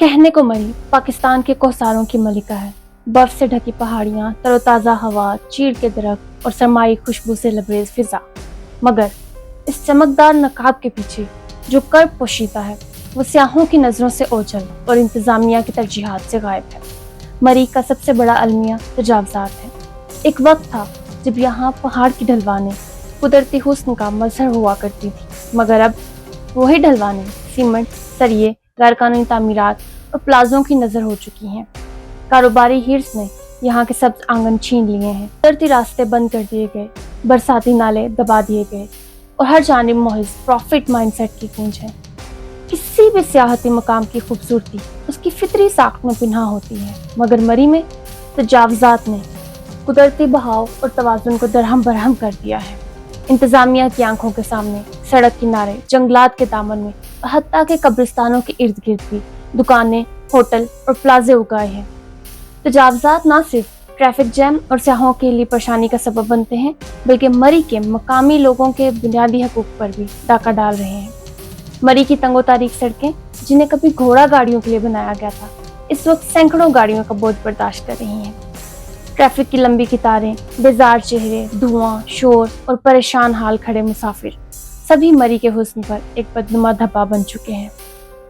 कहने को मरी पाकिस्तान के कोहसारों की मलिका है। बर्फ से ढकी पहाड़ियां, तरोताज़ा हवा, चीड़ के दरख्त और सरमाई खुशबू से लबरेज फिजा। मगर इस चमकदार नकाब के पीछे जो कर्ब पोशीदा है वो सियाहों की नज़रों से ओझल और इंतज़ामिया की तरजीहात से गायब है। मरी का सबसे बड़ा अलमिया तजावज़ात है। एक वक्त था जब यहाँ पहाड़ की ढलवानें कुदरती हुस्न का मजहर हुआ करती थी, मगर अब वही ढलवानें सीमेंट, सरिये, गैरकानूनी तामीरात और प्लाजों की नज़र हो चुकी हैं। कारोबारी हिर्स ने यहाँ के सब्ज आंगन छीन लिए हैं, कुदरती रास्ते बंद कर दिए गए, बरसाती नाले दबा दिए गए और हर जानिब मोहिज प्रॉफिट माइंडसेट की गूंज है। किसी भी सियाहती मकाम की खूबसूरती उसकी फितरी साख्त में पिन्हा होती है, मगर मरी में तजावज़ात ने कुदरती बहाव और तवाज़ुन को दरहम बरहम कर दिया है। इंतज़ामिया की आंखों के सामने सड़क किनारे, जंगलात के दामन में, हत्ता के कब्रिस्तानों के इर्द गिर्द भी दुकानें, होटल और प्लाजे उगाए हैं। तजावज़ात न सिर्फ ट्रैफिक जैम और सियाहों के लिए परेशानी का सबब बनते हैं, बल्कि मरी के मकामी लोगों के बुनियादी हकूक पर भी डाका डाल रहे हैं। मरी की तंगो तारीख सड़कें, जिन्हें कभी घोड़ा गाड़ियों के लिए बनाया गया था, इस वक्त सैकड़ों गाड़ियों का बोझ बर्दाश्त कर रही हैं। ट्रैफिक की लंबी कतारें, बेजार चेहरे, धुआं, शोर और परेशान हाल खड़े मुसाफिर सभी मरी के हुस्न पर एक बदनुमा धब्बा बन चुके हैं।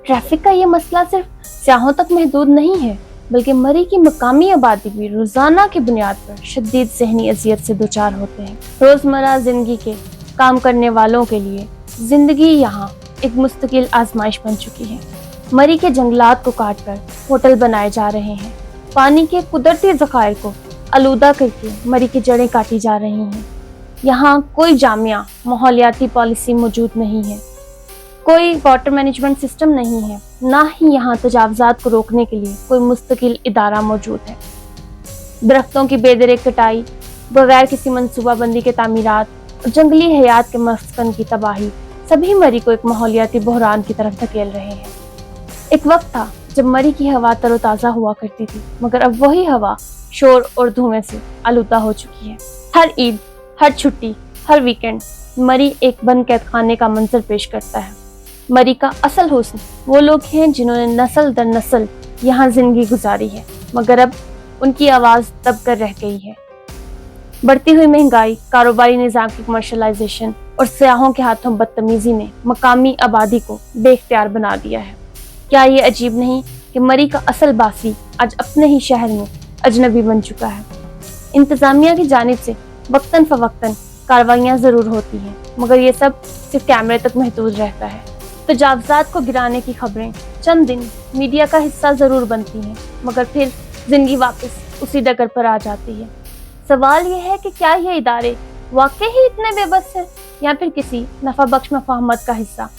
ट्रैफिक का ये मसला सिर्फ सियाहों तक महदूद नहीं है, बल्कि मरी की मकामी आबादी भी रोजाना की बुनियाद पर शदीद ज़हनी अजियत से दोचार होते हैं। रोजमर्रा जिंदगी के काम करने वालों के लिए जिंदगी यहाँ एक मुस्तकिल आजमाइश बन चुकी है। मरी के जंगलात को काट कर होटल बनाए जा रहे हैं। पानी के कुदरती ज़खायर को आलूदा करके मरी की जड़ें काटी जा रही हैं। यहाँ कोई जामिया माहौलियाती पॉलिसी मौजूद नहीं है, कोई वाटर मैनेजमेंट सिस्टम नहीं है, ना ही यहाँ तजावज़ात को रोकने के लिए कोई मुस्तकिल इदारा मौजूद है। दरख्तों की बेदरे कटाई, बगैर किसी मनसूबाबंदी के तामीरात और जंगली हयात के मस्कन की तबाही सभी मरी को एक माहौलियाती बहरान की तरफ धकेल रहे हैं। एक वक्त था जब मरी की हवा तरोताज़ा हुआ करती थी, मगर अब वही हवा शोर और धुएं से आलूदा हो चुकी है। हर ईद, हर छुट्टी, हर वीकेंड मरी एक बंद कैद खाने का मंजर पेश करता है। मरी का असल हुस्न वो लोग हैं जिन्होंने नस्ल दर नस्ल यहाँ जिंदगी गुजारी है, मगर अब उनकी आवाज़ दब कर रह गई है। बढ़ती हुई महंगाई, कारोबारी निज़ाम की कमर्शलाइजेशन और सियाहों के हाथों बदतमीजी ने मकामी आबादी को बेख्तियार बना दिया है। क्या ये अजीब नहीं कि मरी का असल बासी आज अपने ही शहर में अजनबी बन चुका है। इंतज़ामिया की जानिब से वक्तन फवक्तन कार्रवाइयाँ ज़रूर होती हैं, मगर ये सब सिर्फ कैमरे तक महदूद रहता है। तजावज़ात को गिराने की खबरें चंद दिन मीडिया का हिस्सा ज़रूर बनती हैं, मगर फिर ज़िंदगी वापस उसी डगर पर आ जाती है। सवाल ये है कि क्या ये इदारे वाकई ही इतने बेबस हैं या फिर किसी नफा बख्श मफाहमत का हिस्सा।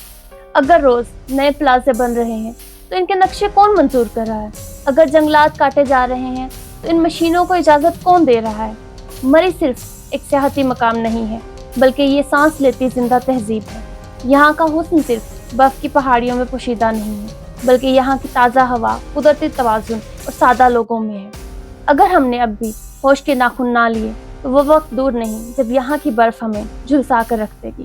अगर रोज़ नए प्लाजे बन रहे हैं तो इनके नक्शे कौन मंजूर कर रहा है? अगर जंगलात काटे जा रहे हैं तो इन मशीनों को इजाज़त कौन दे रहा है? मरी सिर्फ एक सियाहती मकाम नहीं है, बल्कि ये सांस लेती जिंदा तहजीब है। यहाँ का हुस्न सिर्फ बर्फ की पहाड़ियों में पोशीदा नहीं है, बल्कि यहाँ की ताज़ा हवा, कुदरती तवाज़ुन और सादा लोगों में है। अगर हमने अब भी होश के नाखून ना लिए तो वो वक्त दूर नहीं जब यहाँ की बर्फ हमें झुलसा कर रख देगी।